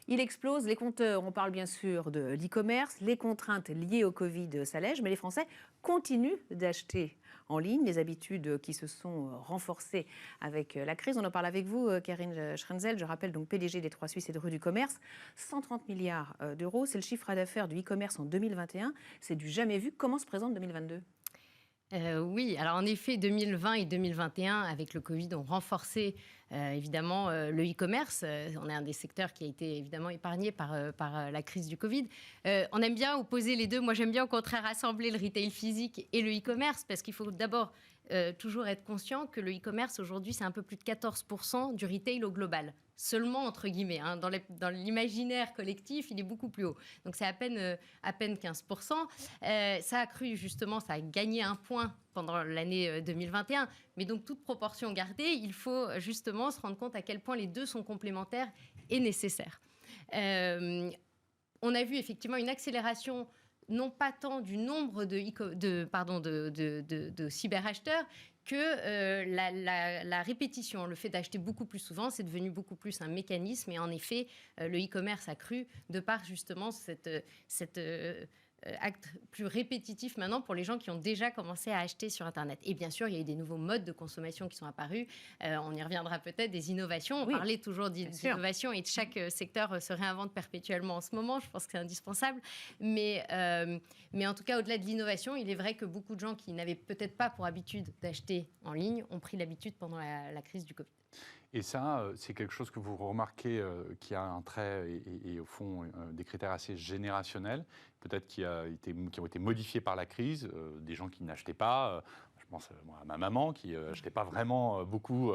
Il explose, les compteurs, on parle bien sûr de l'e-commerce, les contraintes liées au Covid s'allègent, mais les Français continuent d'acheter en ligne, les habitudes qui se sont renforcées avec la crise. On en parle avec vous, Karine Schrenzel, je rappelle donc PDG des 3 Suisses et de Rue du Commerce. 130 milliards d'euros, c'est le chiffre d'affaires du e-commerce en 2021, c'est du jamais vu. Comment se présente 2022 ? Oui, alors en effet, 2020 et 2021, avec le Covid, ont renforcé évidemment le e-commerce. On est un des secteurs qui a été évidemment épargné par la crise du Covid. On aime bien opposer les deux. Moi, j'aime bien au contraire assembler le retail physique et le e-commerce parce qu'il faut d'abord toujours être conscient que le e-commerce aujourd'hui, c'est un peu plus de 14% du retail au global. Seulement, entre guillemets. Hein, dans l'imaginaire collectif, il est beaucoup plus haut. Donc, c'est à peine 15%. Ça a cru, justement, ça a gagné un point pendant l'année 2021. Mais donc, toute proportion gardée, il faut justement se rendre compte à quel point les deux sont complémentaires et nécessaires. On a vu effectivement une accélération non pas tant du nombre de cyberacheteurs que la répétition, le fait d'acheter beaucoup plus souvent, c'est devenu beaucoup plus un mécanisme. Et en effet, le e-commerce a cru de par justement cet acte plus répétitif maintenant pour les gens qui ont déjà commencé à acheter sur Internet. Et bien sûr, il y a eu des nouveaux modes de consommation qui sont apparus. On y reviendra peut-être, des innovations. On parlait toujours d'innovation et chaque secteur se réinvente perpétuellement en ce moment. Je pense que c'est indispensable. Mais en tout cas, au-delà de l'innovation, il est vrai que beaucoup de gens qui n'avaient peut-être pas pour habitude d'acheter en ligne ont pris l'habitude pendant la crise du Covid. Et ça, c'est quelque chose que vous remarquez qui a un trait et au fond des critères assez générationnels, peut-être qui ont été modifiés par la crise, des gens qui n'achetaient pas. Je pense à ma maman qui n'achetait pas vraiment beaucoup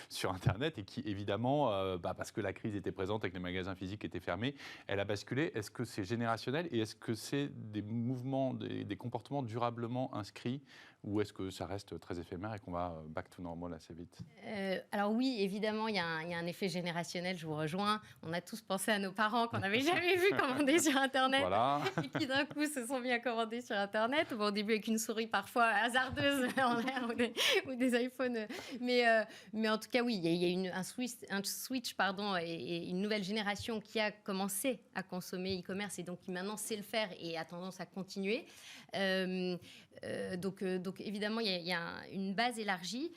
sur Internet et qui, évidemment, parce que la crise était présente et que les magasins physiques étaient fermés, elle a basculé. Est-ce que c'est générationnel et est-ce que c'est des mouvements, des comportements durablement inscrits ou est-ce que ça reste très éphémère et qu'on va back to normal assez vite ? Alors oui, évidemment, il y a un effet générationnel, je vous rejoins. On a tous pensé à nos parents qu'on n'avait jamais vu commander sur Internet et qui d'un coup se sont mis à commander sur Internet. Bon, au début avec une souris parfois hasardeuse en l'air ou des iPhones. Mais en tout cas, oui, il y a un switch et une nouvelle génération qui a commencé à consommer e-commerce et donc qui maintenant sait le faire et a tendance à continuer. Donc évidemment, il y a une base élargie.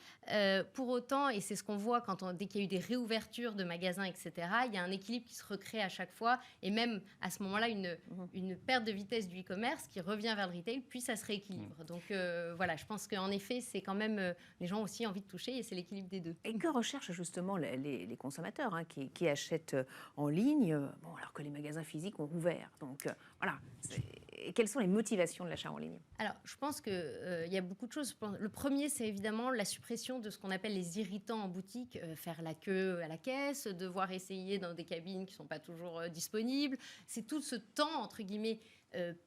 Pour autant, et c'est ce qu'on voit dès qu'il y a eu des réouvertures de magasins, etc., il y a un équilibre qui se recrée à chaque fois. Et même à ce moment-là, une perte de vitesse du e-commerce qui revient vers le retail, puis ça se rééquilibre. Donc voilà, je pense qu'en effet, c'est quand même les gens ont aussi envie de toucher et c'est l'équilibre des deux. Et que recherchent justement les consommateurs qui achètent en ligne, alors que les magasins physiques ont rouvert. Donc voilà, quelles sont les motivations de l'achat en ligne ? Alors, je pense qu'il y a beaucoup de choses. Le premier, c'est évidemment la suppression de ce qu'on appelle les irritants en boutique, faire la queue à la caisse, devoir essayer dans des cabines qui ne sont pas toujours disponibles. C'est tout ce temps, entre guillemets,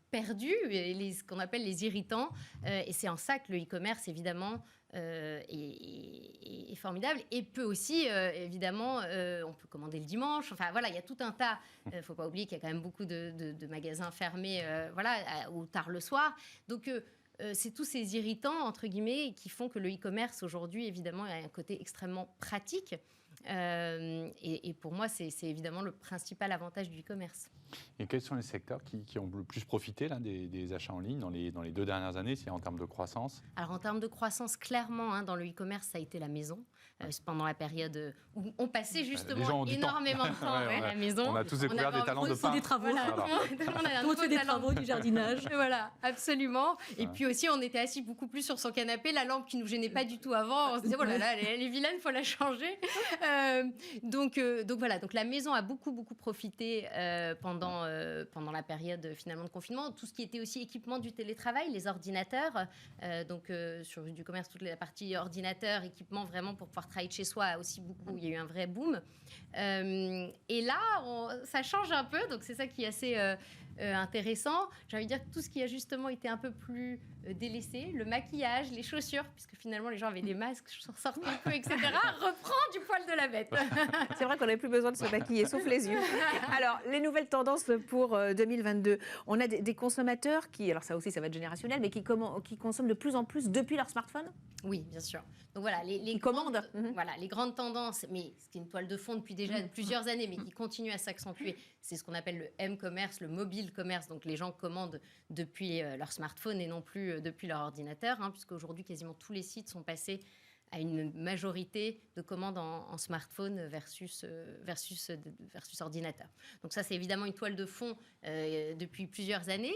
perdu, ce qu'on appelle les irritants. Et c'est en ça que le e-commerce, évidemment, est formidable. Et peut aussi, évidemment, on peut commander le dimanche. Enfin, voilà, il y a tout un tas. Il ne faut pas oublier qu'il y a quand même beaucoup de magasins fermés ou tard le soir. Donc, c'est tous ces irritants, entre guillemets, qui font que le e-commerce, aujourd'hui, évidemment, a un côté extrêmement pratique. Et pour moi, c'est évidemment le principal avantage du e-commerce. Et quels sont les secteurs qui ont le plus profité là, des achats en ligne dans les 2 dernières années, c'est en termes de croissance ? Alors, en termes de croissance, clairement, dans le e-commerce, ça a été la maison. Pendant la période où on passait justement énormément de temps à la maison. On a tous découvert des talents de pain. Des travaux. On fait des travaux, du jardinage. Voilà, absolument. Et puis aussi, on était assis beaucoup plus sur son canapé, la lampe qui ne nous gênait pas du tout avant. On se disait, oh là là, elle est vilaine, il faut la changer. Donc voilà, donc la maison a beaucoup profité pendant la période finalement de confinement. Tout ce qui était aussi équipement du télétravail, les ordinateurs. Sur du commerce, toute la partie ordinateur, équipement vraiment pour pouvoir travailler de chez soi aussi beaucoup. Il y a eu un vrai boom. Et là, ça change un peu. Donc c'est ça qui est assez intéressant. J'ai envie de dire que tout ce qui a justement été un peu plus délaissé, le maquillage, les chaussures, puisque finalement les gens avaient des masques, sortaient un peu, etc., reprend du poil de la bête. C'est vrai qu'on n'avait plus besoin de se maquiller, sauf les yeux. Alors, les nouvelles tendances pour 2022. On a des consommateurs qui, alors ça aussi, ça va être générationnel, mais qui consomment de plus en plus depuis leur smartphone. Oui, bien sûr. Donc voilà, Qui commandent. Voilà, les grandes tendances, mais ce qui est une toile de fond depuis déjà plusieurs années, mais qui continue à s'accentuer, c'est ce qu'on appelle le M-commerce, le mobile commerce. Donc les gens commandent depuis leur smartphone et non plus depuis leur ordinateur, puisqu'aujourd'hui, quasiment tous les sites sont passés à une majorité de commandes en smartphone versus ordinateur. Donc ça, c'est évidemment une toile de fond depuis plusieurs années.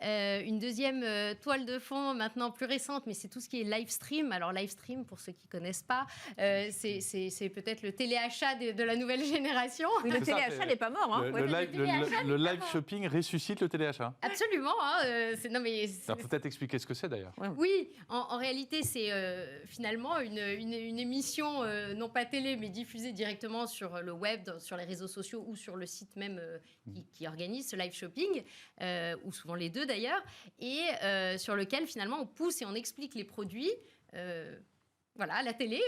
Une deuxième toile de fond maintenant plus récente, mais c'est tout ce qui est live stream. Alors live stream, pour ceux qui ne connaissent pas, c'est peut-être le téléachat de la nouvelle génération. Oui, le téléachat n'est pas mort. Le live shopping ressuscite le téléachat. Absolument. Alors peut-être expliquer ce que c'est d'ailleurs. Oui, en réalité, c'est finalement une émission, non pas télé, mais diffusée directement sur le web, sur les réseaux sociaux ou sur le site même qui organise ce live shopping, ou souvent les deux d'ailleurs, et sur lequel finalement on pousse et on explique les produits. Voilà, à la télé,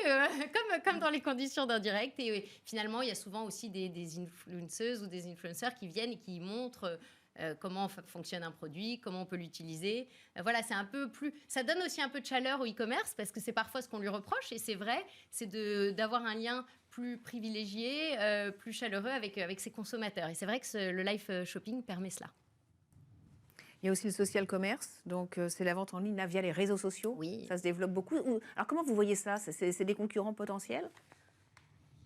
comme dans les conditions d'un direct. Et finalement, il y a souvent aussi des influenceuses ou des influenceurs qui viennent et qui montrent comment fonctionne un produit, comment on peut l'utiliser. Voilà, c'est un peu plus... Ça donne aussi un peu de chaleur au e-commerce parce que c'est parfois ce qu'on lui reproche. Et c'est vrai, c'est d'avoir un lien plus privilégié, plus chaleureux avec ses consommateurs. Et c'est vrai que le live shopping permet cela. Il y a aussi le social commerce, donc c'est la vente en ligne là, via les réseaux sociaux. Oui. Ça se développe beaucoup. Alors comment vous voyez ça? C'est des concurrents potentiels?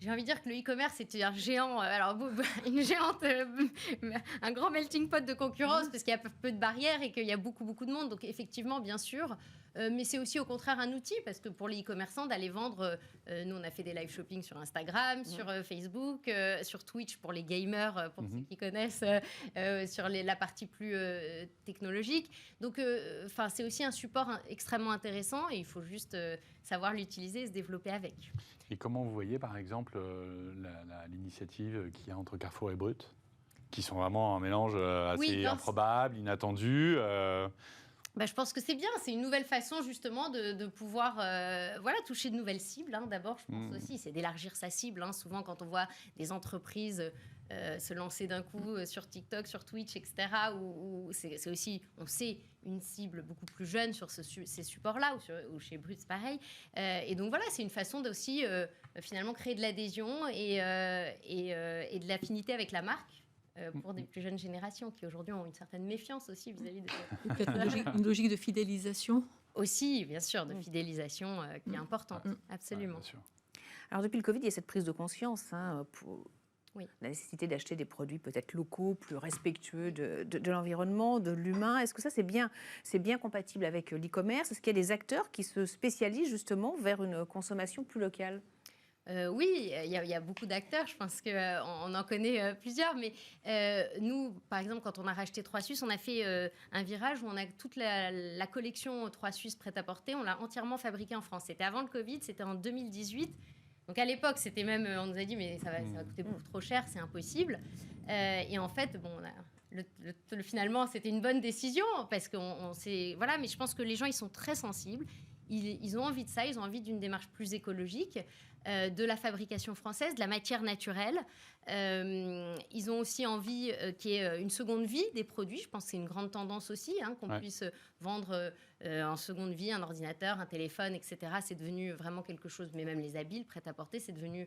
J'ai envie de dire que le e-commerce est un géant, une géante, un grand melting pot de concurrence parce qu'il y a peu de barrières et qu'il y a beaucoup de monde. Donc effectivement, bien sûr, mais c'est aussi au contraire un outil parce que pour les e-commerçants d'aller vendre, nous on a fait des live shopping sur Instagram, sur Facebook, sur Twitch pour les gamers, pour ceux qui connaissent, sur la partie plus technologique. Donc c'est aussi un support extrêmement intéressant et il faut juste savoir l'utiliser et se développer avec. Et comment vous voyez, par exemple, l'initiative qu'il y a entre Carrefour et Brut, qui sont vraiment un mélange assez improbable, inattendu Je pense que c'est bien. C'est une nouvelle façon, justement, de pouvoir toucher de nouvelles cibles. D'abord, je pense aussi, c'est d'élargir sa cible. Souvent, quand on voit des entreprises se lancer d'un coup sur TikTok, sur Twitch, etc., où c'est aussi, on sait, une cible beaucoup plus jeune sur ces supports-là, ou chez Brut, c'est pareil. Et donc voilà, c'est une façon d'aussi finalement créer de l'adhésion et de l'affinité avec la marque pour des plus jeunes générations qui aujourd'hui ont une certaine méfiance aussi vis-à-vis de ça. Peut-être une logique de fidélisation. Aussi, bien sûr, de fidélisation qui est importante, absolument. bien sûr. Alors depuis le Covid, il y a cette prise de conscience pour la nécessité d'acheter des produits peut-être locaux, plus respectueux de l'environnement, de l'humain. Est-ce que ça, c'est bien compatible avec l'e-commerce? Est-ce qu'il y a des acteurs qui se spécialisent justement vers une consommation plus locale? Oui, il y a beaucoup d'acteurs, je pense qu'on en connaît plusieurs, mais nous, par exemple, quand on a racheté 3 Suisses, on a fait un virage où on a toute la collection 3 Suisses prêt-à-porter, on l'a entièrement fabriquée en France. C'était avant le Covid, c'était en 2018. Donc à l'époque, c'était même, on nous a dit, mais ça va coûter beaucoup trop cher, c'est impossible. Et en fait, finalement, c'était une bonne décision, parce qu'on sait... Voilà, mais je pense que les gens, ils sont très sensibles. Ils ont envie de ça, ils ont envie d'une démarche plus écologique, de la fabrication française, de la matière naturelle. Ils ont aussi envie qu'il y ait une seconde vie des produits. Je pense que c'est une grande tendance aussi, qu'on puisse vendre en seconde vie un ordinateur, un téléphone, etc. C'est devenu vraiment quelque chose, mais même les habits, le prêt-à-porter, c'est devenu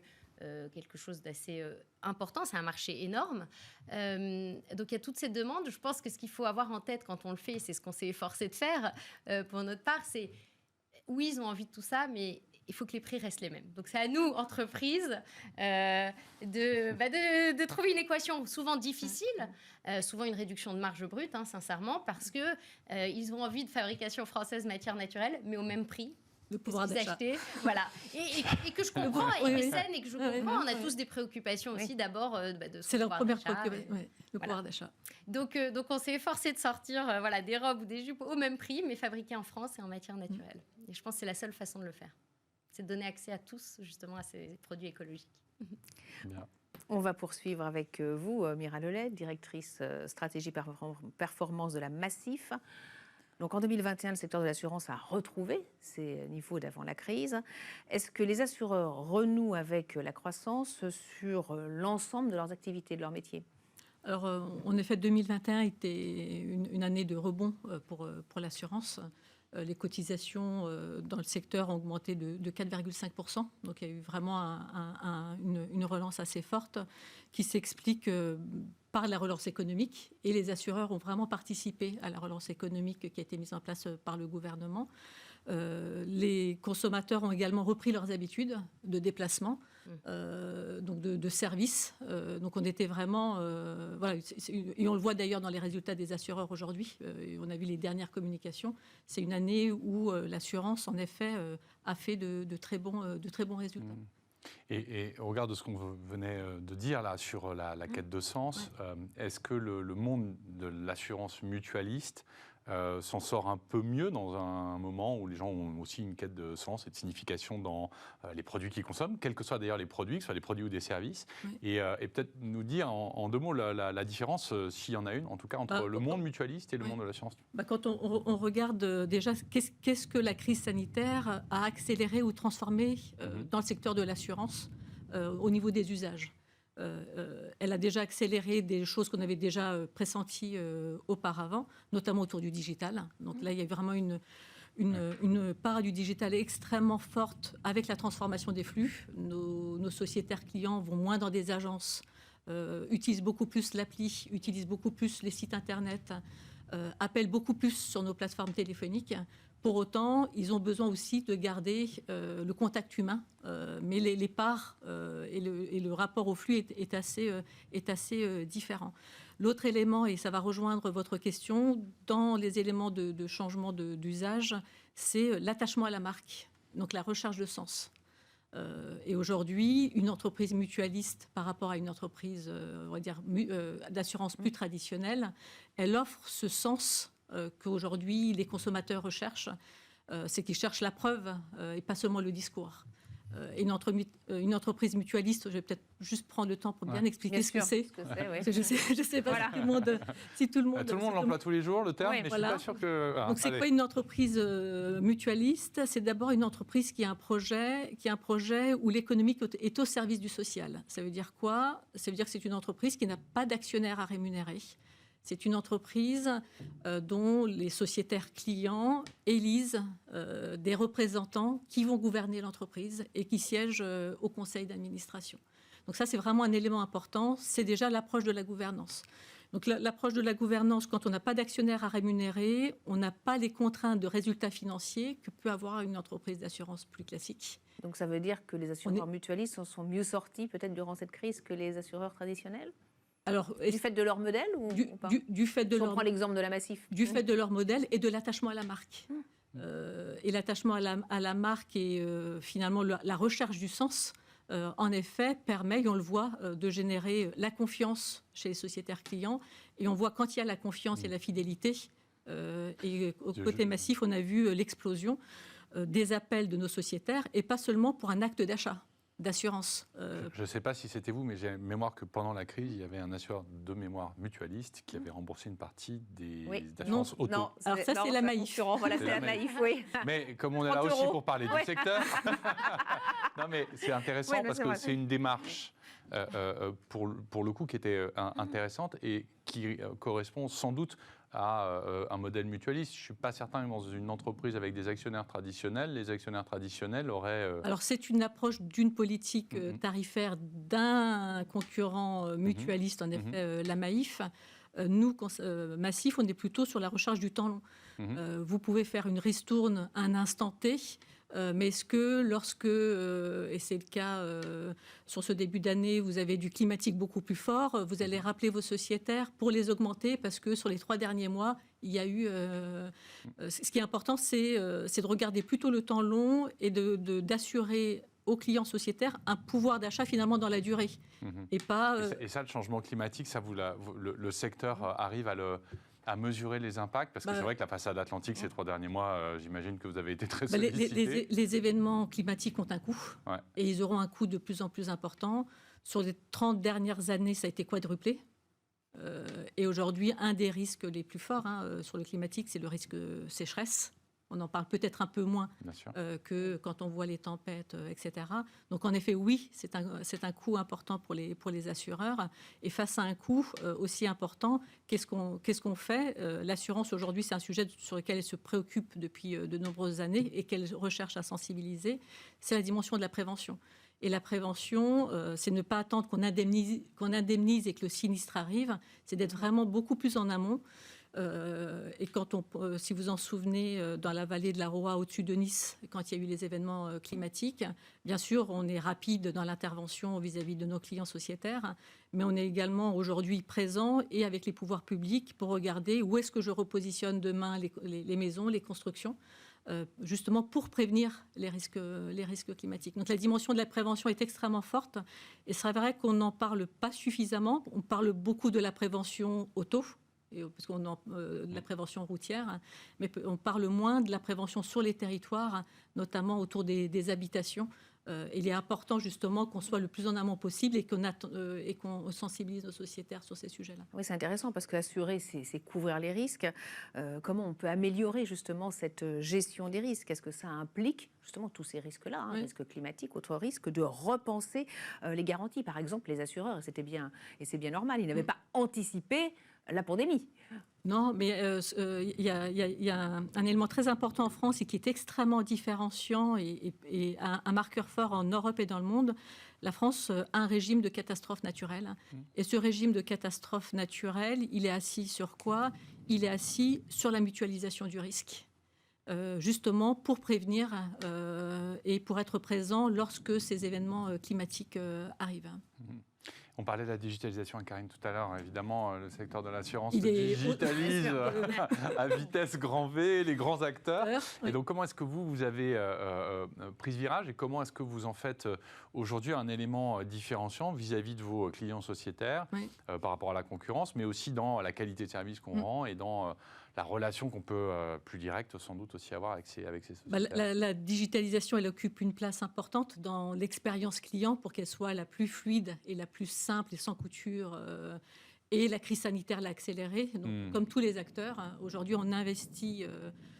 quelque chose d'assez important. C'est un marché énorme. Donc il y a toutes ces demandes. Je pense que ce qu'il faut avoir en tête quand on le fait, c'est ce qu'on s'est efforcé de faire pour notre part, c'est oui, ils ont envie de tout ça, mais il faut que les prix restent les mêmes. Donc c'est à nous, entreprises, de trouver une équation souvent difficile, souvent une réduction de marge brute, sincèrement, parce qu'ils ont envie de fabrication française matière naturelle, mais au même prix. Le pouvoir d'achat. Voilà. Et que je comprends, et qui est saine, et que je comprends. On a tous des préoccupations aussi, d'abord, de c'est leur première préoccupation, le pouvoir d'achat. Donc on s'est efforcé de sortir des robes ou des jupes au même prix, mais fabriquées en France et en matière naturelle. Et je pense que c'est la seule façon de le faire. C'est de donner accès à tous, justement, à ces produits écologiques. Bien. On va poursuivre avec vous, Mira Lelette, directrice stratégie performance de la Massif. Donc en 2021, le secteur de l'assurance a retrouvé ses niveaux d'avant la crise. Est-ce que les assureurs renouent avec la croissance sur l'ensemble de leurs activités, de leur métier ? Alors, en effet, 2021 était une année de rebond pour l'assurance. Les cotisations dans le secteur ont augmenté de 4,5%. Donc, il y a eu vraiment une relance assez forte qui s'explique par la relance économique. Et les assureurs ont vraiment participé à la relance économique qui a été mise en place par le gouvernement. Les consommateurs ont également repris leurs habitudes de déplacement, donc de services. Donc on était vraiment... voilà, et on le voit d'ailleurs dans les résultats des assureurs aujourd'hui. On a vu les dernières communications. C'est une année où l'assurance, en effet, a fait de très bons résultats. Et au regard de ce qu'on venait de dire là sur la quête de sens, est-ce que le monde de l'assurance mutualiste s'en sort un peu mieux dans un moment où les gens ont aussi une quête de sens et de signification dans les produits qu'ils consomment, quels que soient d'ailleurs les produits, que ce soit des produits ou des services, et peut-être nous dire en deux mots la différence, s'il y en a une, en tout cas, entre le monde mutualiste et le monde de l'assurance. Quand on regarde déjà qu'est-ce que la crise sanitaire a accéléré ou transformé dans le secteur de l'assurance au niveau des usages. Elle a déjà accéléré des choses qu'on avait déjà pressenties auparavant, notamment autour du digital. Donc là, il y a vraiment une part du digital extrêmement forte avec la transformation des flux. Nos sociétaires clients vont moins dans des agences, utilisent beaucoup plus l'appli, utilisent beaucoup plus les sites Internet, appellent beaucoup plus sur nos plateformes téléphoniques. Pour autant, ils ont besoin aussi de garder le contact humain, mais les parts et le rapport au flux est assez différent. L'autre élément, et ça va rejoindre votre question, dans les éléments de changement d'usage, c'est l'attachement à la marque, donc la recherche de sens. Et aujourd'hui, une entreprise mutualiste par rapport à une entreprise, on va dire, d'assurance plus traditionnelle, elle offre ce sens qu'aujourd'hui les consommateurs recherchent, c'est qu'ils cherchent la preuve et pas seulement le discours. Une entreprise mutualiste, je vais peut-être juste prendre le temps pour bien expliquer ce que c'est. Je ne sais pas si tout le monde... Tout le monde l'emploie tous les jours, le terme, mais je ne suis pas sûr que... Donc c'est quoi une entreprise mutualiste ? C'est d'abord une entreprise qui a un projet où l'économique est au service du social. Ça veut dire quoi ? Ça veut dire que c'est une entreprise qui n'a pas d'actionnaire à rémunérer. C'est une entreprise dont les sociétaires clients élisent des représentants qui vont gouverner l'entreprise et qui siègent au conseil d'administration. Donc ça, c'est vraiment un élément important. C'est déjà l'approche de la gouvernance. Donc l'approche de la gouvernance, quand on n'a pas d'actionnaire à rémunérer, on n'a pas les contraintes de résultats financiers que peut avoir une entreprise d'assurance plus classique. Donc ça veut dire que les assureurs mutualistes en sont mieux sortis peut-être durant cette crise que les assureurs traditionnels ? Alors, du fait de leur modèle ou pas ? Du fait de on prend l'exemple de la Massif. Du fait de leur modèle et de l'attachement à la marque. Et l'attachement à la marque et finalement la recherche du sens, en effet, permet, et on le voit, de générer la confiance chez les sociétaires clients. Et on voit quand il y a la confiance et la fidélité. Et au côté Massif, on a vu l'explosion des appels de nos sociétaires, et pas seulement pour un acte d'achat d'assurance. Je ne sais pas si c'était vous, mais j'ai mémoire que pendant la crise, il y avait un assureur de mémoire mutualiste qui avait remboursé une partie des assurances auto. Non, alors ça, c'est la Maïf. Voilà, c'est la Maïf, oui. Mais comme on est là aussi pour parler du secteur, non mais c'est intéressant parce que c'est une démarche pour le coup qui était intéressante et qui correspond sans doute à un modèle mutualiste. Je ne suis pas certain que dans une entreprise avec des actionnaires traditionnels, les actionnaires traditionnels auraient... Alors c'est une approche d'une politique tarifaire d'un concurrent mutualiste, en effet, la Maïf. Nous, Massif, on est plutôt sur la recherche du temps long. Vous pouvez faire une ristourne à un instant T, mais est-ce que lorsque, et c'est le cas sur ce début d'année, vous avez du climatique beaucoup plus fort, vous allez rappeler vos sociétaires pour les augmenter parce que sur les 3 derniers mois, il y a eu... ce qui est important, c'est de regarder plutôt le temps long et d'assurer aux clients sociétaires un pouvoir d'achat finalement dans la durée. Et pas... Et ça, le changement climatique, ça le secteur arrive à mesurer les impacts, parce que c'est vrai que la façade atlantique, ces 3 derniers mois, j'imagine que vous avez été très sollicité. Les événements climatiques ont un coût, et ils auront un coût de plus en plus important. Sur les 30 dernières années, ça a été quadruplé. Et aujourd'hui, un des risques les plus forts sur le climatique, c'est le risque sécheresse. On en parle peut-être un peu moins que quand on voit les tempêtes, etc. Donc en effet, oui, c'est un coût important pour les assureurs. Et face à un coût aussi important, qu'est-ce qu'on fait? L'assurance aujourd'hui, c'est un sujet sur lequel elle se préoccupe depuis de nombreuses années et qu'elle recherche à sensibiliser. C'est la dimension de la prévention. Et la prévention, c'est ne pas attendre qu'on indemnise et que le sinistre arrive, c'est d'être vraiment beaucoup plus en amont. Et si vous en souvenez, dans la vallée de la Roa, au-dessus de Nice, quand il y a eu les événements climatiques, bien sûr, on est rapide dans l'intervention vis-à-vis de nos clients sociétaires, mais on est également aujourd'hui présent et avec les pouvoirs publics pour regarder où est-ce que je repositionne demain les maisons, les constructions, justement pour prévenir les risques climatiques. Donc la dimension de la prévention est extrêmement forte et c'est vrai qu'on n'en parle pas suffisamment. On parle beaucoup de la prévention auto, parce qu'on de la prévention routière, mais on parle moins de la prévention sur les territoires, notamment autour des habitations. Il est important justement qu'on soit le plus en amont possible et qu'on sensibilise nos sociétaires sur ces sujets-là. Oui, c'est intéressant parce qu'assurer, c'est couvrir les risques. Comment on peut améliorer justement cette gestion des risques? Est-ce que ça implique justement tous ces risques-là, risques climatiques, autres risques, de repenser les garanties? Par exemple, les assureurs, c'est bien normal, ils n'avaient pas anticipé la pandémie. Non, mais il y a un élément très important en France et qui est extrêmement différenciant et un marqueur fort en Europe et dans le monde. La France a un régime de catastrophe naturelle. Et ce régime de catastrophe naturelle, il est assis sur quoi? Il est assis sur la mutualisation du risque. Justement pour prévenir et pour être présent lorsque ces événements climatiques arrivent. On parlait de la digitalisation avec Karine tout à l'heure. Évidemment, le secteur de l'assurance se digitalise à vitesse grand V, les grands acteurs. Et donc, comment est-ce que vous avez pris ce virage et comment est-ce que vous en faites aujourd'hui un élément différenciant vis-à-vis de vos clients sociétaires par rapport à la concurrence, mais aussi dans la qualité de service qu'on rend et dans la relation qu'on peut, plus directe sans doute aussi avoir avec ces sociétés. La digitalisation, elle occupe une place importante dans l'expérience client pour qu'elle soit la plus fluide et la plus simple et sans couture. Et la crise sanitaire l'a accélérée. Donc, comme tous les acteurs, aujourd'hui, on investit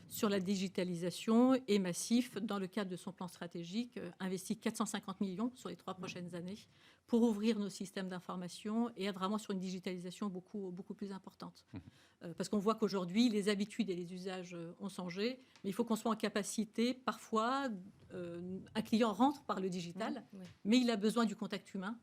sur la digitalisation et Massif, dans le cadre de son plan stratégique, investit 450 millions sur les 3 prochaines années pour ouvrir nos systèmes d'information et être vraiment sur une digitalisation beaucoup plus importante. Parce qu'on voit qu'aujourd'hui, les habitudes et les usages ont changé, mais il faut qu'on soit en capacité, parfois, un client rentre par le digital, mais il a besoin du contact humain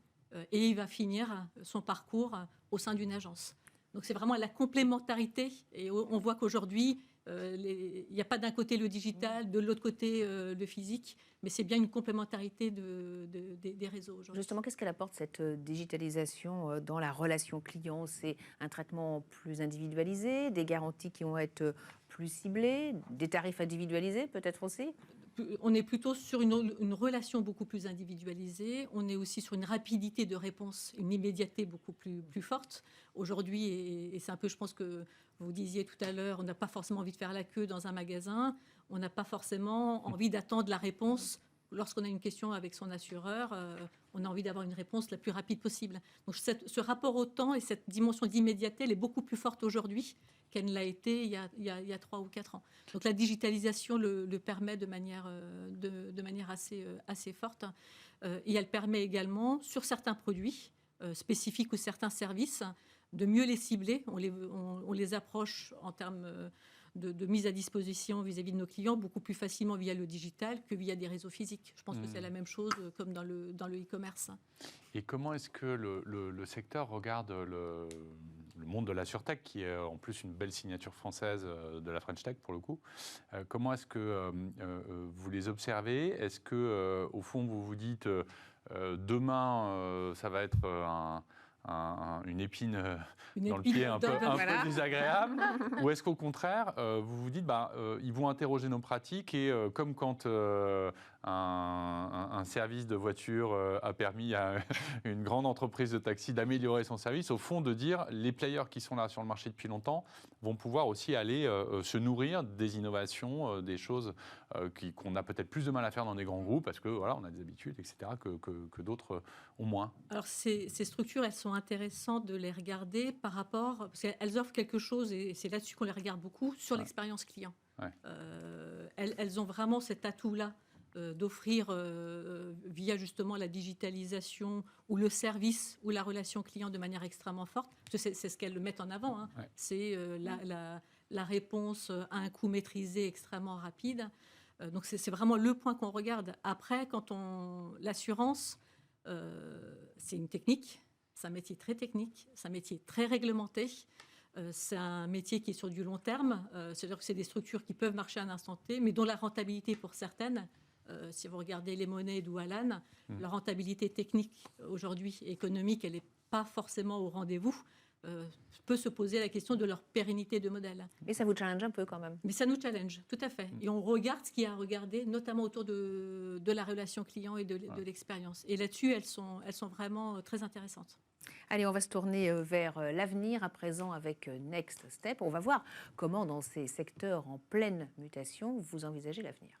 et il va finir son parcours au sein d'une agence. Donc c'est vraiment la complémentarité et on voit qu'aujourd'hui, il n'y a pas d'un côté le digital, de l'autre côté le physique, mais c'est bien une complémentarité des réseaux aujourd'hui. Justement, qu'est-ce qu'elle apporte cette digitalisation dans la relation client? C'est un traitement plus individualisé, des garanties qui vont être plus ciblées, des tarifs individualisés peut-être aussi? On est plutôt sur une relation beaucoup plus individualisée. On est aussi sur une rapidité de réponse, une immédiateté beaucoup plus forte. Aujourd'hui, et c'est un peu, je pense que vous disiez tout à l'heure, on n'a pas forcément envie de faire la queue dans un magasin. On n'a pas forcément envie d'attendre la réponse. Lorsqu'on a une question avec son assureur, on a envie d'avoir une réponse la plus rapide possible. Donc ce rapport au temps et cette dimension d'immédiateté, elle est beaucoup plus forte aujourd'hui qu'elle ne l'a été il y a 3 ou 4 ans. Donc la digitalisation le permet de manière assez forte. Et elle permet également, sur certains produits spécifiques ou certains services, de mieux les cibler. On les approche en termes de mise à disposition vis-à-vis de nos clients beaucoup plus facilement via le digital que via des réseaux physiques. Je pense que c'est la même chose comme dans le e-commerce. Et comment est-ce que le secteur regarde le monde de la SurTech, qui est en plus une belle signature française de la French Tech pour le coup? Comment est-ce que vous les observez? Est-ce que au fond vous vous dites demain ça va être une épine dans le pied un peu désagréable, ou est-ce qu'au contraire, vous vous dites, ils vont interroger nos pratiques et comme quand un service de voiture a permis à une grande entreprise de taxi d'améliorer son service, au fond de dire les players qui sont là sur le marché depuis longtemps vont pouvoir aussi aller se nourrir des innovations, des choses qu'on a peut-être plus de mal à faire dans des grands groupes parce que voilà, on a des habitudes, etc., que d'autres ont moins. Alors ces structures, elles sont intéressantes de les regarder par rapport, parce qu'elles offrent quelque chose, et c'est là-dessus qu'on les regarde beaucoup, sur l'expérience client. Ouais. Elles ont vraiment cet atout-là d'offrir via justement la digitalisation ou le service ou la relation client de manière extrêmement forte. Parce que c'est ce qu'elles mettent en avant. Hein. Ouais. C'est la réponse à un coût maîtrisé extrêmement rapide. Donc c'est vraiment le point qu'on regarde. Après, l'assurance, c'est une technique, c'est un métier très technique, c'est un métier très réglementé. C'est un métier qui est sur du long terme, c'est-à-dire que c'est des structures qui peuvent marcher à un instant T, mais dont la rentabilité pour certaines, si vous regardez les monnaies ou Alan, la rentabilité technique aujourd'hui, économique, elle n'est pas forcément au rendez-vous. Peut se poser la question de leur pérennité de modèle. Mais ça vous challenge un peu quand même. Mais ça nous challenge, tout à fait. Et on regarde ce qu'il y a à regarder, notamment autour de la relation client et de l'expérience. Et là-dessus, elles sont vraiment très intéressantes. Allez, on va se tourner vers l'avenir à présent avec Next Step. On va voir comment dans ces secteurs en pleine mutation, vous envisagez l'avenir.